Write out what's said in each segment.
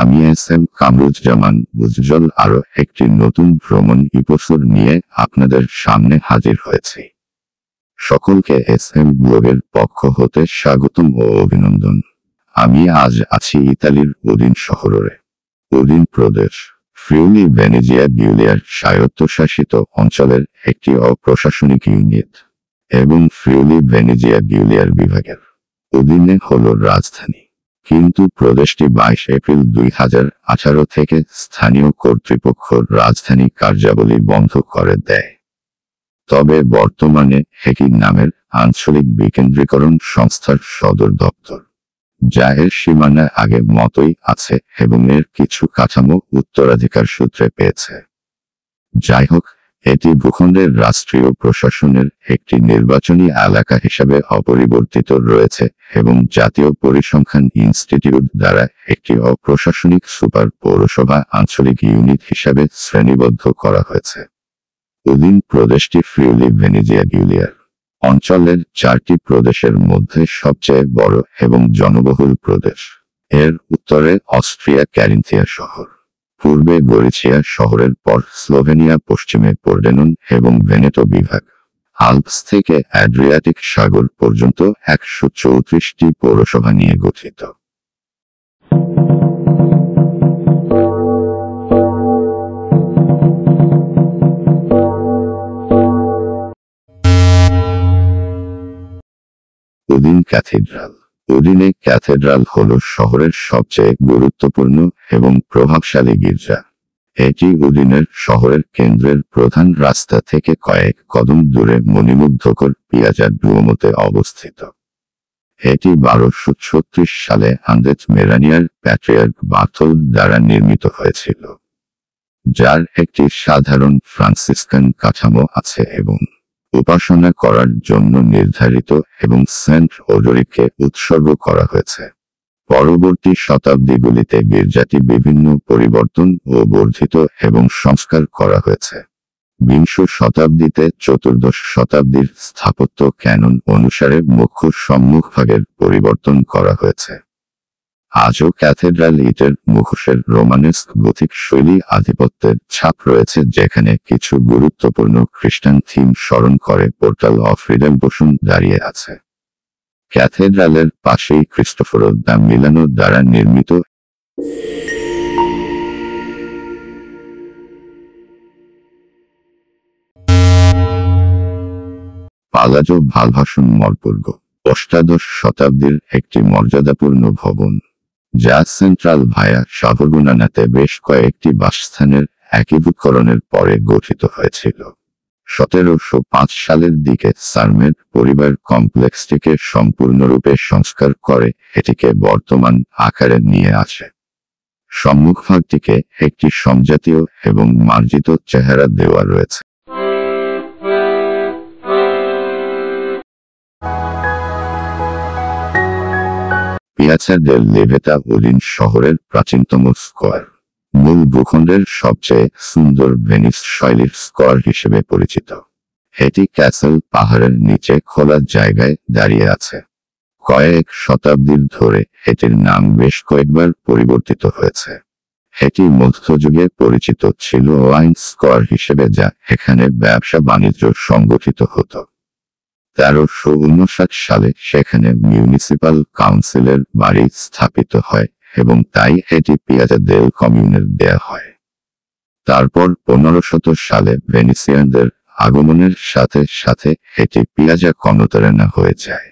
আমি এস.এম. কামরুজ্জামান উজ্জ্বল আরো একটি নতুন ভ্রমণ এপিসোড নিয়ে আপনাদের সামনে হাজির হয়েছি। সকলকে এস.এম. ব্লগের পক্ষ হতে স্বাগতম ও অভিনন্দন। আমি আজ আছি ইতালির উদিন শহরে। উদিন প্রদেশ ফ্রিউলি ভেনেজিয়া গিউলিয়ার স্বায়ত্তশাসিত অঞ্চলের একটি অপ্রশাসনিক ইউনিট এবং ফ্রিউলি ভেনেজিয়া গিউলিয়ার বিভাগের উদিনে হল রাজধানী। কিন্তু প্রদেশটি 22 এপ্রিল 2018 থেকে স্থানীয় কর্তৃপক্ষ রাজধানী কার্যাবলী বন্ধ করে দেয়। তবে বর্তমানে এটি নামের আঞ্চলিক বিকেন্দ্রীকরণ সংস্থার সদর দপ্তর, যা এর সীমানা আগের মতোই আছে এবং এর কিছু কাঠামো উত্তরাধিকার সূত্রে পেয়েছে। যাই হোক, এটি ভূখণ্ডের রাষ্ট্রীয় প্রশাসনের একটি নির্বাচনী এলাকা হিসাবে অপরিবর্তিত রয়েছে এবং জাতীয় পরিসংখ্যান ইনস্টিটিউট দ্বারা একটি অপ্রশাসনিক সুপার পৌরসভা আঞ্চলিক ইউনিট হিসাবে শ্রেণীবদ্ধ করা হয়েছে। উদিন প্রদেশটি ফ্রিউলি ভেনেজিয়া গিউলিয়ার অঞ্চলের 4টি প্রদেশের মধ্যে সবচেয়ে বড় এবং জনবহুল প্রদেশ। এর উত্তরে অস্ট্রিয়া ক্যারিন্থিয়া শহর, পূর্বে গরিচিয়া শহরের পর স্লোভেনিয়া, পশ্চিমে পোর্ডেনন এবং ভেনেটো বিভাগ, আল্পস থেকে অ্যাড্রিয়াটিক সাগর পর্যন্ত 134টি পৌরসভা নিয়ে গঠিত। উদিন ক্যাথেড্রাল। উদিনে ক্যাথেড্রাল হল শহরের সবচেয়ে গুরুত্বপূর্ণ এবং প্রভাবশালী গির্জা। এটি উদিনের শহরের কেন্দ্রের প্রধান রাস্তা থেকে কয়েক কদম দূরে মণিমুগ্ধকর পিয়াজা ডুওমোতে অবস্থিত। এটি 1236 সালে আন্দ্রেজ মেরানিয়ার প্যাট্রিয়ার্ক বার্থোল দ্বারা নির্মিত হয়েছিল, যার একটি সাধারণ ফ্রান্সিসকান কাঠামো আছে এবং উপাসনা করার জন্য নির্ধারিত এবং সেন্ট ওডোরিককে উৎসর্গ করা হয়েছে। পরবর্তী শতাব্দীগুলিতে গির্জাটি বিভিন্ন পরিবর্তন ও বর্ধিত এবং সংস্কার করা হয়েছে। বিংশ শতাব্দীতে চতুর্দশ শতাব্দীর স্থাপত্য ক্যানন অনুসারে মুখ্য সম্মুখভাগের পরিবর্তন করা হয়েছে। আজও ক্যাথেড্রাল ইটের মুখোশের রোমানেস্ক গথিক শৈলী আধিপত্যের ছাপ রয়েছে, যেখানে কিছু গুরুত্বপূর্ণ খ্রিস্টান থিম স্মরণ করে পোর্টাল অফ রিডেম্পশন দাঁড়িয়ে আছে। ক্যাথেড্রালের পাশেই ক্রিস্টোফোরো দ্য মিলানো দ্বারা নির্মিত পালাজো ভালভাসন মরপুর্গ অষ্টাদশ শতাব্দীর একটি মর্যাদাপূর্ণ ভবন, যা সেন্ট্রাল ভায়া সাভরগুনানাতে বেশ কয়েকটি বাসস্থানের একীভূতকরণের পরে গঠিত হয়েছিল। 1705 সালের দিকে সার্মের পরিবার কমপ্লেক্সটিকে সম্পূর্ণরূপে সংস্কার করে এটিকে বর্তমান আকারে নিয়ে আসে। সম্মুখভাগটিকে একটি সমজাতীয় এবং মার্জিত চেহারা দেওয়া রয়েছে। পিয়াজা দেল লেভেতা উদিন শহরের প্রাচীনতম স্কোয়ার, মূল ভূখণ্ডের সবচেয়ে সুন্দর ভেনিস শৈলীর স্কোয়ার হিসেবে পরিচিত। এটি ক্যাসেল পাহাড়ের নিচে খোলা জায়গায় দাঁড়িয়ে আছে। কয়েক শতাব্দীর ধরে এটির নাম বেশ কয়েকবার পরিবর্তিত হয়েছে। এটি মধ্যযুগে পরিচিত ছিল ওয়াইন স্কোয়ার হিসেবে, যা এখানে ব্যবসা বাণিজ্য সংগঠিত হতো। 1359 সালে সেখানে মিউনিসিপাল কাউন্সিলের বাড়ি স্থাপিত হয় এবং তাই এটি পিয়াজা দেল কমিউনের দেয়া হয়। তারপর 1500 সালে ভেনিসিয়ানদের আগমনের সাথে সাথে এটি পিয়াজা কনতারেনা হয়ে যায়।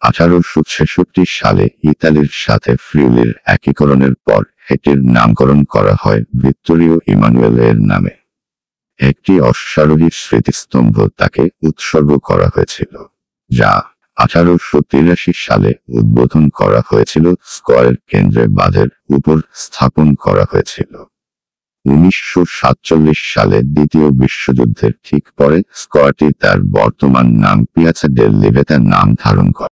1866 সালে ইতালির সাথে ফ্রিউলির একীকরণের পর এটির নামকরণ করা হয় ভিত্তোরিও ইমানুয়েল এর নামে। একটি অশ্বারোহী স্মৃতিস্তম্ভ তাকে উৎসর্গ করা হয়েছিল, যা 1883 সালে উদ্বোধন করা হয়েছিল। স্কোয়ারের কেন্দ্রে বাঁধের উপর স্থাপন করা হয়েছিল। 1947 সালে দ্বিতীয় বিশ্বযুদ্ধের ঠিক পরে স্কোয়ারটি তার বর্তমান নাম পিয়াজা দেল লেভেতা নাম ধারণ করে।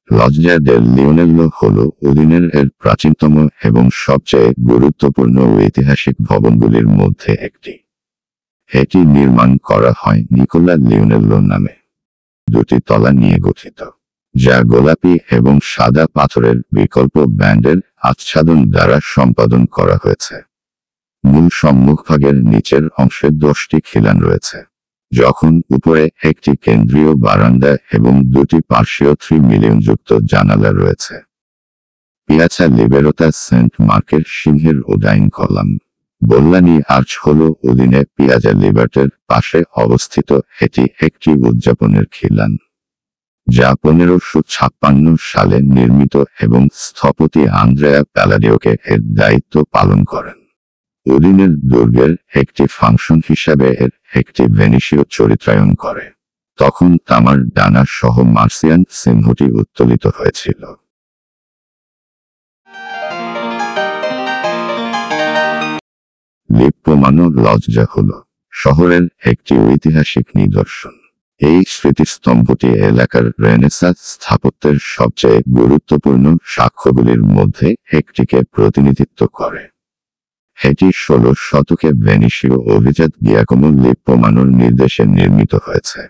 লজ্জা দেল লিওনেল্লো হল উদিনের এর প্রাচীনতম এবং সবচেয়ে গুরুত্বপূর্ণ ঐতিহাসিক ভবনগুলির মধ্যে একটি। এটি নির্মাণ করা হয় নিকোলা লিওনেল্লো নামে। 2টি তলা নিয়ে গঠিত। যা গোলাপি এবং সাদা পাথরের বিকল্প ব্যান্ডের আচ্ছাদন দ্বারা সম্পাদন করা হয়েছে। মূল সম্মুখভাগের নিচের অংশে 10টি খিলান রয়েছে, যখন উপরে একটি কেন্দ্রীয় বারান্দা এবং 2টি পার্শ্বীয় 3 মিলিয়নযুক্ত জানালা রয়েছে। পিয়াছা লিবেরতা সেন্ট মার্কের সিংহের উডাইন কলাম বল্লানি আর্চ হল উদিনে পিয়াজা লিবার্টের পাশে অবস্থিত। এটি একটি উদযাপনের খিলান, যা 1556 সালে নির্মিত এবং স্থপতি আন্দ্রেয়া প্যালাডিওকে এর দায়িত্ব পালন করেন। উদিনের দুর্গের একটি ফাংশন হিসাবে এর একটি ভেনিসীয় চরিত্রায়ন করে। তখন তামার ডানা সহ মার্সিয়ান সিংহটি উত্তোলিত হয়েছিল। লিপ্পোমানো লজ্জা হল শহরের একটি ঐতিহাসিক নিদর্শন। এই স্মৃতিস্তম্ভটি এলাকার রেনেসাঁ স্থাপত্যের সবচেয়ে গুরুত্বপূর্ণ সাক্ষ্যগুলির মধ্যে একটিকে প্রতিনিধিত্ব করে। এটি 16 শতকে ভেনিসীয় অভিজাত গিয়াকোমো লিপ্পোমানোর নির্দেশে নির্মিত হয়েছে।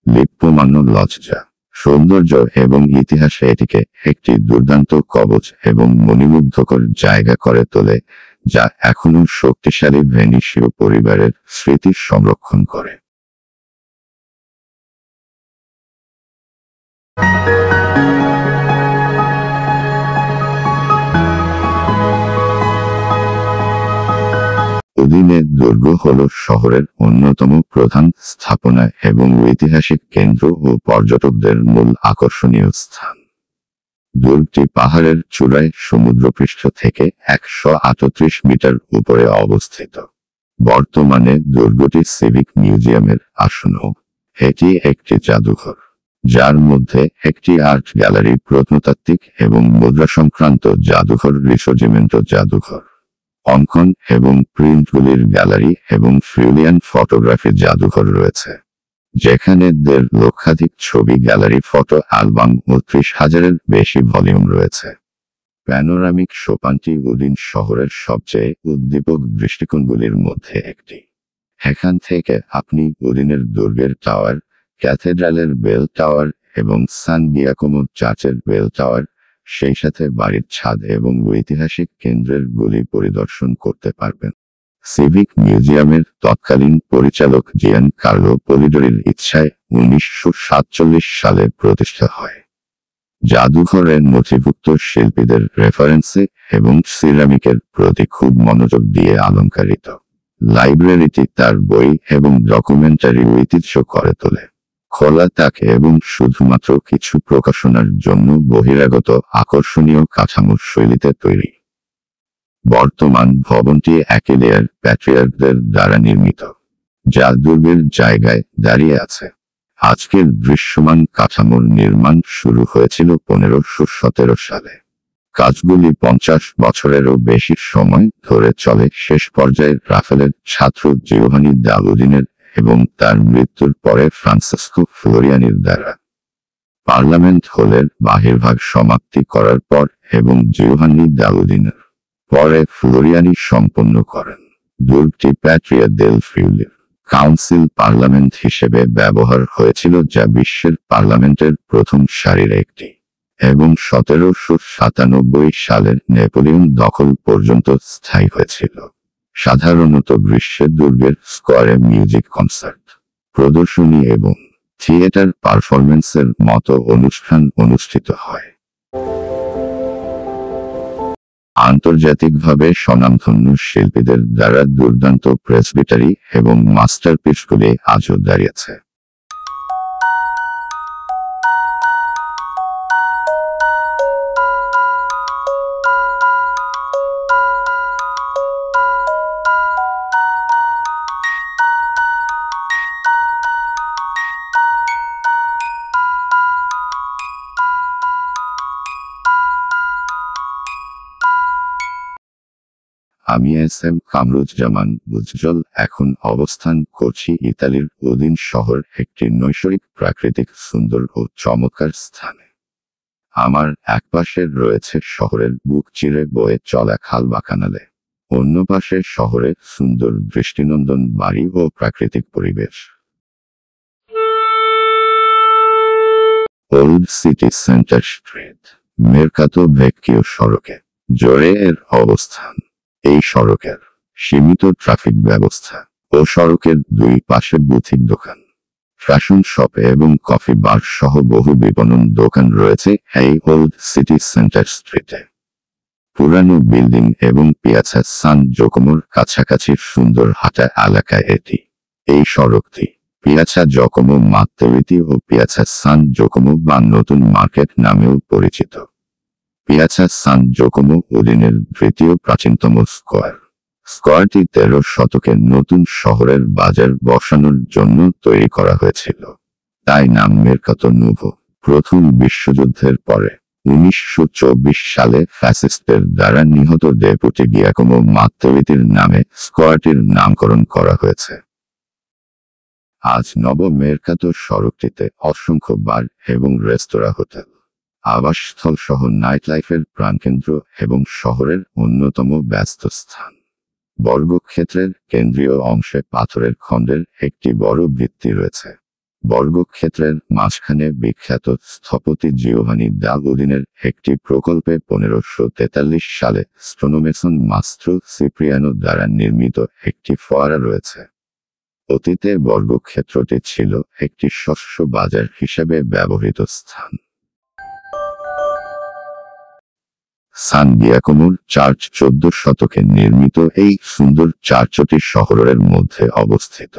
লিপ্পোমানো লজ্জা সৌন্দর্য এবং ইতিহাসে এটিকে একটি দুর্দান্ত কবচ এবং মণিমুগ্ধকর জায়গা করে তোলে, যা এখনও শক্তিশালী ভেনিসীয় পরিবারের স্মৃতি সংরক্ষণ করে। উদিনে দুর্গ হল শহরের অন্যতম প্রধান স্থাপনা এবং ঐতিহাসিক কেন্দ্র ও পর্যটকদের মূল আকর্ষণীয় স্থান। দুর্গটি পাহাড়ের চূড়ায় সমুদ্রপৃষ্ঠ থেকে 138 মিটার উপরে অবস্থিত। বর্তমানে দুর্গটি সিভিক মিউজিয়ামের আসন। এটি একটি জাদুঘর, যার মধ্যে একটি আর্ট গ্যালারি, প্রত্নতাত্ত্বিক এবং মুদ্রা সংক্রান্ত জাদুঘর, রিসোর্জিমেন্টো জাদুঘর, অঙ্কন এবং প্রিন্টগুলির গ্যালারি এবং ফ্রিউলিয়ান ফটোগ্রাফি জাদুঘর রয়েছে, যেখানে 1.5 লক্ষাধিক ছবি, গ্যালারি, ফটো অ্যালবাম ও 30,000-এর বেশি ভলিউম রয়েছে। প্যানোরামিক সোপানটি উদিন শহরের সবচেয়ে উদ্দীপক দৃষ্টিকোণগুলির মধ্যে একটি। এখান থেকে আপনি উদিনের দুর্গের টাওয়ার, ক্যাথেড্রালের বেল টাওয়ার এবং সান গিয়াকোমো চার্চের বেল টাওয়ার, সেই সাথে বাড়ির ছাদ এবং ঐতিহাসিক কেন্দ্রের গুলি পরিদর্শন করতে পারবেন। সিভিক মিউজিয়ামের তৎকালীন পরিচালক জিয়ান কার্লো পলিডোরির ইচ্ছায় 1947 সালে প্রতিষ্ঠা হয়। জাদুঘরে নথিভুক্ত শিল্পীদের রেফারেন্সে এবং সিরামিকের প্রতি খুব মনোযোগ দিয়ে অলংকারিত। লাইব্রেরিটি তার বই এবং ডকুমেন্টারি ঐতিহ্য করে তোলে। খোলা তাক এবং শুধুমাত্র কিছু প্রকাশনার জন্য বহিরাগত আকর্ষণীয় কাঠামোর শৈলীতে তৈরি। বর্তমান ভবনটি অ্যাকিলিয়ার প্যাট্রিয়ার্কদের দ্বারা নির্মিত, যা দুর্গের জায়গায় দাঁড়িয়ে আছে। আজকের দৃশ্যমান কাঠামোর নির্মাণ শুরু হয়েছিল 1517 সালে। কাজগুলি 50 বছরেরও বেশি সময় ধরে চলে। শেষ পর্যায়ে রাফেলের ছাত্র জিওভানি দা উদিনের এবং তার মৃত্যুর পরে ফ্রান্সেস্কো ফ্লোরিয়ানির দ্বারা পার্লামেন্ট হলের বাহিরভাগ সমাপ্তি করার পর এবং জিওভানি দা উদিনের পরে ফ্লোরিয়ানি সম্পন্ন করেন। দুর্গটি প্যাট্রিয়া দেল ফ্রিউলির কাউন্সিল পার্লামেন্ট হিসেবে ব্যবহার হয়েছিল, যা বিশ্বের পার্লামেন্টের প্রথম সারির একটি, এবং 1797 সালের নেপোলিয়ন দখল পর্যন্ত স্থায়ী হয়েছিল। সাধারণত গ্রীষ্মে দুর্গের স্কোয়ারে মিউজিক কনসার্ট, প্রদর্শনী এবং থিয়েটার পারফরমেন্সের মতো অনুষ্ঠান অনুষ্ঠিত হয়। আন্তর্জাতিকভাবে স্বনামধন্য শিল্পীদের দ্বারা দুর্দান্ত প্রেসবিটারি এবং মাস্টারপিসগুলি আজও দাঁড়িয়েছে। আমি এস.এম. কামরুজ্জামান উজ্জ্বল এখন অবস্থান করছি ইতালির উদিন শহর, একটি নৈসর্গিক প্রাকৃতিক সুন্দর ও চমৎকার স্থানে। আমার একপাশে রয়েছে শহরের বুক চিরে বয়ে চলা খাল বা কানালে, অন্য পাশে শহরে সুন্দর দৃষ্টিনন্দন বাড়ি ও প্রাকৃতিক পরিবেশ। Old city centre street Mercato Vecchio সড়কে জোরে এর অবস্থান। এই সড়কের সীমিত ট্রাফিক ব্যবস্থা ও সড়কের দুই পাশে বুটিক দোকান, ফ্যাশন শপ এবং কফি বার সহ বহু বিপণন দোকান রয়েছে এই ওল্ড সিটি সেন্টার স্ট্রিটে। পুরানো বিল্ডিং এবং পিয়াজা সান জোকোমোর কাছাকাছি সুন্দর হাঁটা এলাকায় এটি। এই সড়কটি পিয়াজা জোকোমো মাত্তেরিটি ও পিয়াজা সান জোকোমো বা নতুন মার্কেট নামেও পরিচিত। পিয়াজা সান জোকোমো উদিনের তৃতীয় প্রাচীনতম স্কোয়ার। স্কোয়ারটি 13 শতকে নতুন শহরের বাজার বসানোর জন্য তৈরি করা হয়েছিল, তাই নাম মেরকাতো নুভো। প্রথম বিশ্বযুদ্ধের পরে 1924 সালে ফ্যাসিস্টদের দ্বারা নিহত ডেপুটি গিয়াকোমো মাত্তেরিটির নামে স্কোয়ারটির নামকরণ করা হয়েছে। আজ নব মেরকাতো সড়কটিতে অসংখ্য বার এবং রেস্তোরাঁ, হোটেল, আবাসস্থল সহ নাইটলাইফের প্রাণকেন্দ্র এবং শহরের অন্যতম ব্যস্ত স্থান। বর্গক্ষেত্রের কেন্দ্রীয় অংশে পাথরের খণ্ডের একটি বড় ভিত্তি রয়েছে। বর্গক্ষেত্রের মাঝখানে বিখ্যাত স্থপতি জিওভানি দা উদিনের একটি প্রকল্পে 1543 সালে স্টোনোমেসন মাস্ত্রো সিপ্রিয়ানো দ্বারা নির্মিত একটি ফোয়ারা রয়েছে। অতীতে বর্গক্ষেত্রটি ছিল একটি শস্য বাজার হিসেবে ব্যবহৃত স্থান। সান গিয়াকোমোর চার্চ 14 শতকে নির্মিত এই সুন্দর চার্চটি শহরের মধ্যে অবস্থিত।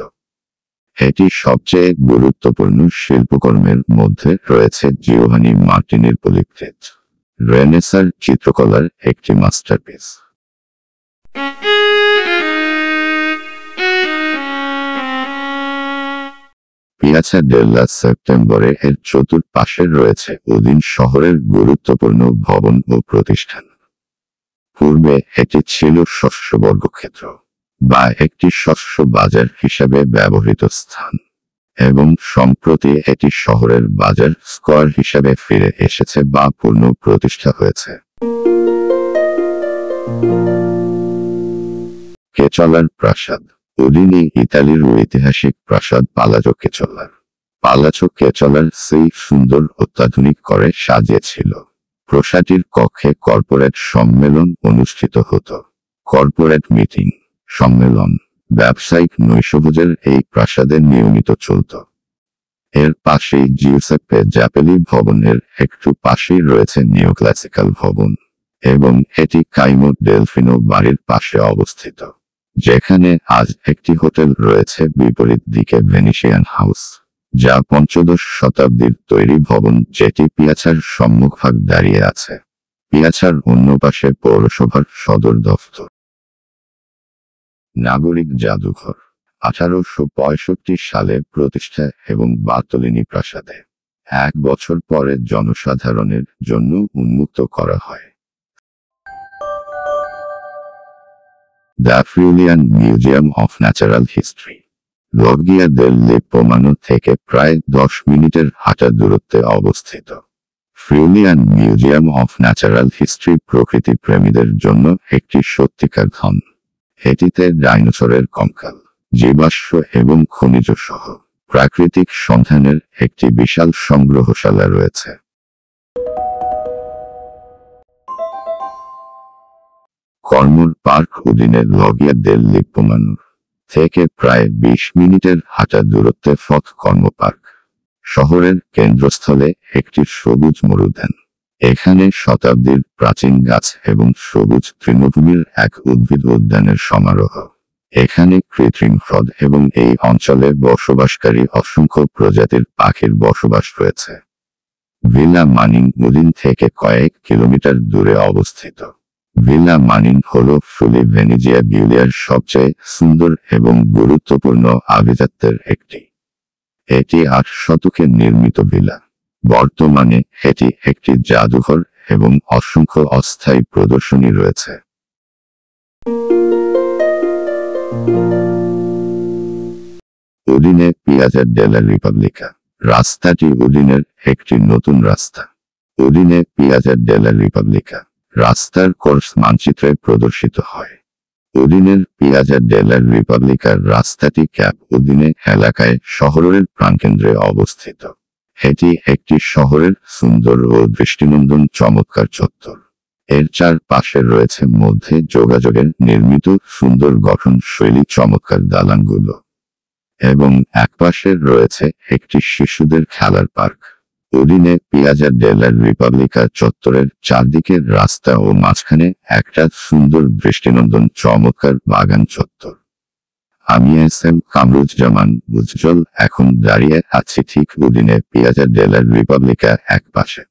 এটি সবচেয়ে গুরুত্বপূর্ণ শিল্পকর্মের মধ্যে রয়েছে জিওভানি মার্টিনির পলিপ্লেট, রেনেসার চিত্রকলার একটি মাস্টারপিস। পিয়াজা ডেল্লা সেপ্টেম্বরে এর চতুর্পাশে রয়েছে উদিন শহরের গুরুত্বপূর্ণ ভবন ও প্রতিষ্ঠান। পূর্বে এটি ছিল শস্য বর্গক্ষেত্র বা একটি শস্য বাজার হিসাবে ব্যবহৃত স্থান, এবং সম্প্রতি এটি শহরের বাজার স্কোয়ার হিসাবে ফিরে এসেছে বা পূর্ণ প্রতিষ্ঠা হয়েছে। কেচলার প্রাসাদ উদিনে ইতালির ঐতিহাসিক প্রাসাদ পালাজো কেচলার। পালাজো কেচলার সেই সুন্দর অত্যাধুনিক করে সাজিয়েছিল। প্রাসাদটির কক্ষে কর্পোরেট সম্মেলন অনুষ্ঠিত হতো। কর্পোরেট মিটিং, সম্মেলন, ব্যবসায়িক নৈশভোজের এই প্রাসাদে নিয়মিত চলত। এর পাশেই জিউসেপ্পে জাপেলি ভবনের একটু পাশেই রয়েছে নিওক্লাসিক্যাল ভবন, এবং এটি কাইমো ডেলফিনো বাড়ির পাশে অবস্থিত, যেখানে আজ একটি হোটেল রয়েছে। বিপরীত দিকে ভেনিসিয়ান হাউস, যা 15 শতাব্দীর তৈরি ভবন, যেটি পিয়াজার সম্মুখভাগ দাঁড়িয়ে আছে। পিয়াজার অন্য পাশে পৌরসভার সদর দফতর। নাগরিক জাদুঘর 1865 সালে প্রতিষ্ঠা এবং বার্তোলিনি প্রাসাদে 1 বছর পরে জনসাধারণের জন্য উন্মুক্ত করা হয়। The Friulian Museum of Natural History Loggia del Lippomano থেকে প্রায় 10 মিনিটের হাঁটা দূরত্বে অবস্থিত। Friulian Museum of Natural History প্রকৃতি প্রেমীদের জন্য একটি সত্যিকার ধন। এটিতে ডাইনোসরের কঙ্কাল, জীবাশ্ম এবং খনিজ সহ প্রাকৃতিক সন্ধানের একটি বিশাল সংগ্রহশালা রয়েছে। কর্মর পার্ক উদিনের লগ্গিয়া দেল লেপ্পোমানো থেকে প্রায় 20 মিনিটের হাঁটা দূরত্বে ফথ কর্ম পার্ক শহরের কেন্দ্রস্থলে একটি সবুজ মরুদ্যান। এখানে শতাব্দীর প্রাচীন গাছ এবং সবুজ তৃণভূমির এক উদ্ভিদ উদ্যানের সমারোহ। এখানে কৃত্রিম হ্রদ এবং এই অঞ্চলে বসবাসকারী অসংখ্য প্রজাতির পাখির বসবাস রয়েছে। ভিলা মানিন উদিন থেকে কয়েক কিলোমিটার দূরে অবস্থিত। ভিলা মানিন হল ফ্রুলি ভেনিজিয়া গিউলিয়ার সবচেয়ে সুন্দর এবং গুরুত্বপূর্ণ আভিজাত্যের একটি। এটি 8 শতকে নির্মিত ভিলা। বর্তমানে এটি একটি জাদুঘর এবং অসংখ্য অস্থায়ী প্রদর্শনী রয়েছে। উদিনে পিয়াজা ডেলা রিপাবলিকা রাস্তাটি উদিনের একটি নতুন রাস্তা। উদিনে পিয়াজা ডেলা রিপাবলিকা রাস্তার কোর্স মানচিত্রে প্রদর্শিত হয়। উদিনের পিয়াজা ডেলা রিপাবলিকার রাস্তাটি ক্যাপ উদিনে এলাকায় শহরের প্রাণকেন্দ্রে অবস্থিত। এটি একটি শহরের সুন্দর ও দৃষ্টিনন্দন চমৎকার চত্বর। এর চারপাশে রয়েছে মধ্যে যোগাযোগের নির্মিত সুন্দর গঠন শৈলী চমৎকার দালানগুলো এবং একপাশে রয়েছে একটি শিশুদের খেলার পার্ক। উডিনে পিয়াজা ডেলা রিপাবলিকা চত্বরের চারদিকের রাস্তা ও মাঝখানে একটা সুন্দর দৃষ্টিনন্দন চমৎকার বাগান চত্বর। আমি এস.এম. কামরুজ্জামান উজ্জ্বল এখন দাঁড়িয়ে আছি ঠিক উডিনে পিয়াজা ডেলা রিপাবলিকা একপাশে।